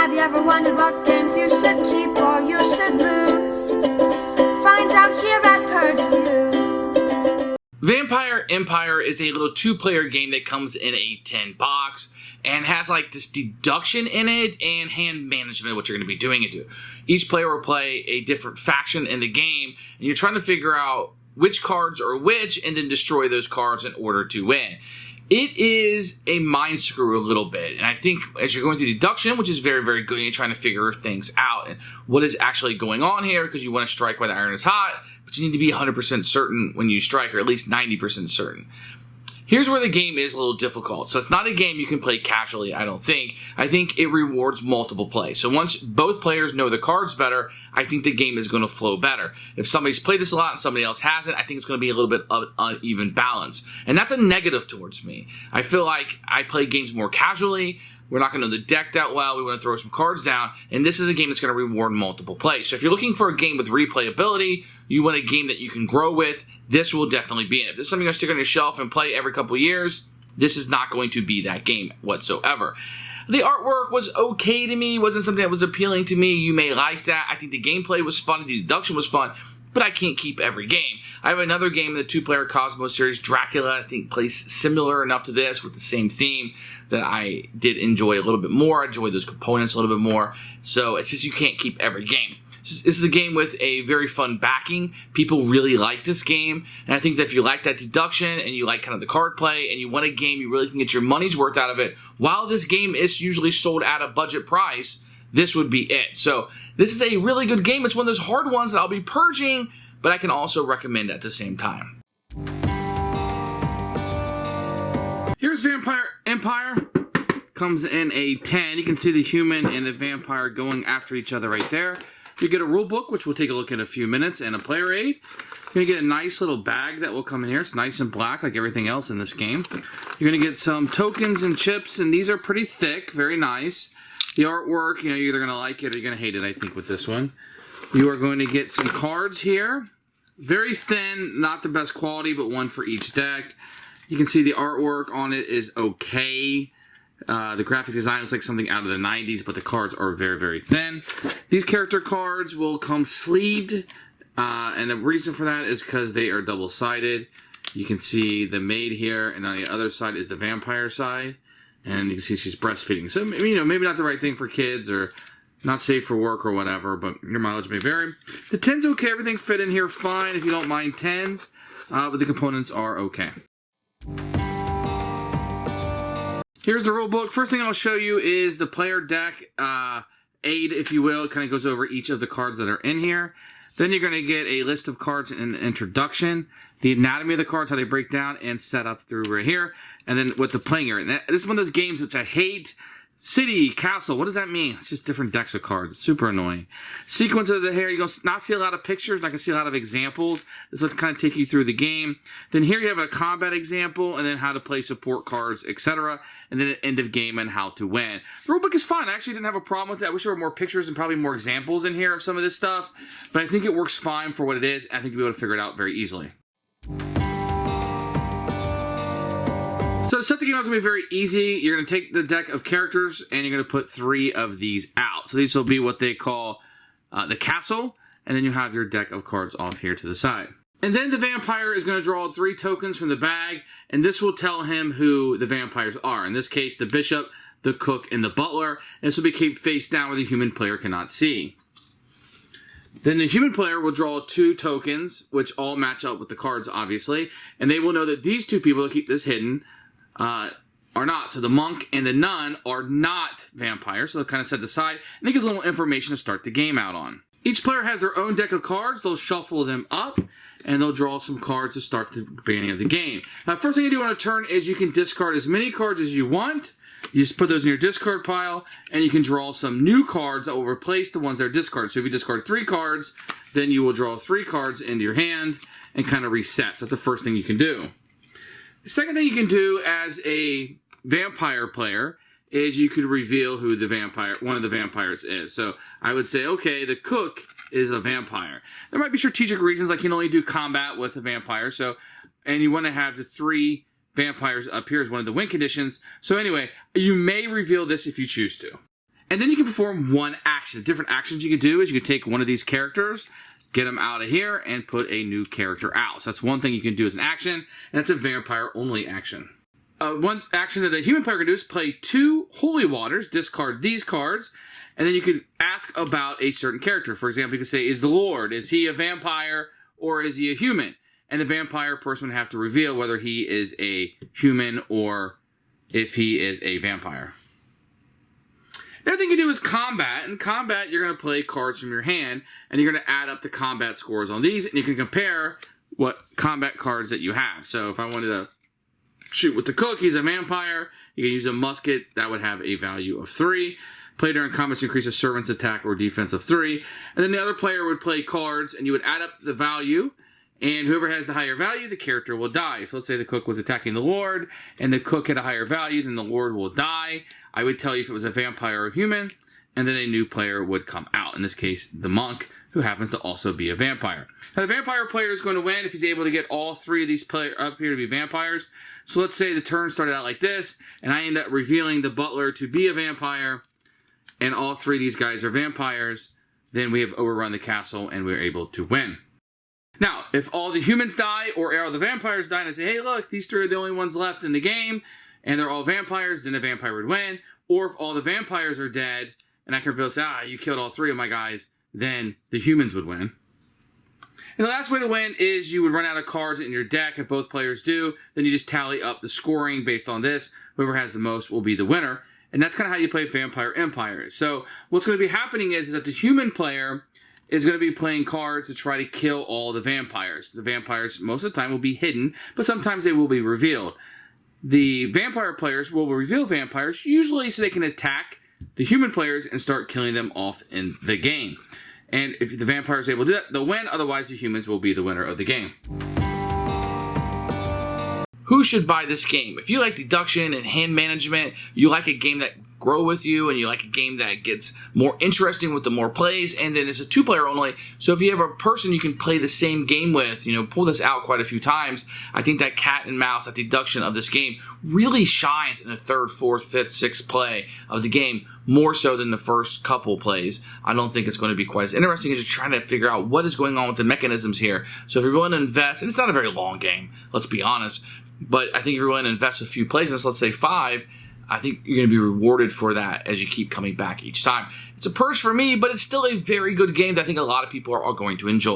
Have you ever wondered what games you should keep or you should lose? Find out here at Purge Reviews. Vampire Empire is a little two-player game that comes in a tin box and has like this deduction in it and hand management, what you're going to be doing into. Each player will play a different faction in the game, and you're trying to figure out which cards are which and then destroy those cards in order to win. It is a mind screw a little bit, and I think as you're going through deduction, which is very, very good, and you're trying to figure things out and what is actually going on here, because you want to strike while the iron is hot, but you need to be 100% certain when you strike, or at least 90% certain. Here's where the game is a little difficult. So it's not a game you can play casually, I don't think. I think it rewards multiple play. So once both players know the cards better, I think the game is going to flow better. If somebody's played this a lot and somebody else hasn't, I think it's going to be a little bit of uneven balance. And that's a negative towards me. I feel like I play games more casually. We're not going to know the deck that well. We want to throw some cards down. And this is a game that's going to reward multiple plays. So if you're looking for a game with replayability, you want a game that you can grow with, this will definitely be it. If this is something you're going to stick on your shelf and play every couple of years, this is not going to be that game whatsoever. The artwork was okay to me. It wasn't something that was appealing to me. You may like that. I think the gameplay was fun. The deduction was fun. But I can't keep every game. I have another game in the two-player Cosmos series, Dracula, I think plays similar enough to this with the same theme that I did enjoy a little bit more. I enjoyed those components a little bit more. So it's just you can't keep every game. This is a game with a very fun backing. People really like this game. And I think that if you like that deduction and you like kind of the card play and you want a game you really can get your money's worth out of it, while this game is usually sold at a budget price, this would be it. So this is a really good game. It's one of those hard ones that I'll be purging, but I can also recommend at the same time. Here's Vampire Empire. Comes in a 10. You can see the human and the vampire going after each other right there. You get a rule book, which we'll take a look at in a few minutes, and a player aid. You're going to get a nice little bag that will come in here. It's nice and black like everything else in this game. You're going to get some tokens and chips, and these are pretty thick, very nice. The artwork, you're either going to like it or you're going to hate it, I think, with this one. You are going to get some cards here. Very thin, not the best quality, but one for each deck. You can see the artwork on it is okay. The graphic design looks like something out of the 90s, but the cards are very, very thin. These character cards will come sleeved, and the reason for that is because they are double-sided. You can see the maid here, and on the other side is the vampire side. And you can see she's breastfeeding. So, maybe not the right thing for kids or not safe for work or whatever, but your mileage may vary. The 10's okay. Everything fit in here fine if you don't mind 10s, but the components are okay. Here's the rule book. First thing I'll show you is the player deck aid, if you will. It kind of goes over each of the cards that are in here. Then you're going to get a list of cards and an introduction, the anatomy of the cards, how they break down and set up through right here, and then what the playing area. And this is one of those games which I hate. City, castle, what does that mean? It's just different decks of cards. It's super annoying. Sequence of the hair, you're going to not see a lot of pictures, and I can see a lot of examples. This will kind of take you through the game. Then here you have a combat example, and then how to play support cards, etc. And then an end of game and how to win. The rulebook is fine. I actually didn't have a problem with that. I wish there were more pictures and probably more examples in here of some of this stuff. But I think it works fine for what it is. I think you'll be able to figure it out very easily. So to set the game up is going to be very easy. You're going to take the deck of characters and you're going to put 3 of these out. So these will be what they call the castle. And then you have your deck of cards off here to the side. And then the vampire is going to draw 3 tokens from the bag. And this will tell him who the vampires are. In this case, the bishop, the cook, and the butler. And this will be kept face down where the human player cannot see. Then the human player will draw 2 tokens, which all match up with the cards, obviously. And they will know that these 2 people, to keep this hidden, are not. So the monk and the nun are not vampires, so they'll kind of set aside, and it gives a little information to start the game out on. Each player has their own deck of cards. They'll shuffle them up, and they'll draw some cards to start the beginning of the game. Now, first thing you do on a turn is you can discard as many cards as you want. You just put those in your discard pile, and you can draw some new cards that will replace the ones that are discarded. So if you discard 3 cards, then you will draw 3 cards into your hand and kind of reset. So that's the first thing you can do. The second thing you can do as a vampire player is you could reveal who the vampire, one of the vampires is. So I would say, okay, the cook is a vampire. There might be strategic reasons, like you can only do combat with a vampire. So, and you want to have the 3 vampires up here as one of the win conditions. So anyway, you may reveal this if you choose to. And then you can perform one action. The different actions you can do is you can take one of these characters, get them out of here, and put a new character out. So that's one thing you can do as an action, and that's a vampire-only action. One action that a human player can do is play 2 holy waters, discard these cards, and then you can ask about a certain character. For example, you can say, is the Lord, is he a vampire or is he a human? And the vampire person would have to reveal whether he is a human or if he is a vampire. Another thing you do is combat. In combat, you're going to play cards from your hand, and you're going to add up the combat scores on these, and you can compare what combat cards that you have. So if I wanted to shoot with the cook, he's a vampire. You can use a musket. That would have a value of 3. Play during combat to increase a servant's attack or defense of 3. And then the other player would play cards, and you would add up the value, and whoever has the higher value, the character will die. So let's say the cook was attacking the Lord, and the cook had a higher value, then the Lord will die. I would tell you if it was a vampire or human, and then a new player would come out. In this case, the monk, who happens to also be a vampire. Now, the vampire player is going to win if he's able to get all 3 of these players up here to be vampires. So let's say the turn started out like this, and I end up revealing the butler to be a vampire, and all 3 of these guys are vampires. Then we have overrun the castle, and we're able to win. Now, if all the humans die, or all the vampires die, and I say, hey, look, these 3 are the only ones left in the game, and they're all vampires, then the vampire would win. Or if all the vampires are dead, and I can reveal, say, you killed all 3 of my guys, then the humans would win. And the last way to win is you would run out of cards in your deck. If both players do, then you just tally up the scoring based on this. Whoever has the most will be the winner. And that's kind of how you play Vampire Empire. So what's going to be happening is that the human player is going to be playing cards to try to kill all the vampires. The vampires, most of the time, will be hidden, but sometimes they will be revealed. The vampire players will reveal vampires, usually so they can attack the human players and start killing them off in the game. And if the vampire is able to do that, they'll win. Otherwise, the humans will be the winner of the game. Who should buy this game? If you like deduction and hand management, you like a game that grow with you, and you like a game that gets more interesting with the more plays, and then it's a 2-player only. So if you have a person you can play the same game with, pull this out quite a few times, I think that cat and mouse, that deduction of this game really shines in the 3rd, 4th, 5th, 6th play of the game, more so than the first couple plays. I don't think it's going to be quite as interesting as you're trying to figure out what is going on with the mechanisms here. So if you're willing to invest, and it's not a very long game, let's be honest, but I think if you're willing to invest a few plays in this, let's say 5, I think you're going to be rewarded for that as you keep coming back each time. It's a Purge for me, but it's still a very good game that I think a lot of people are going to enjoy.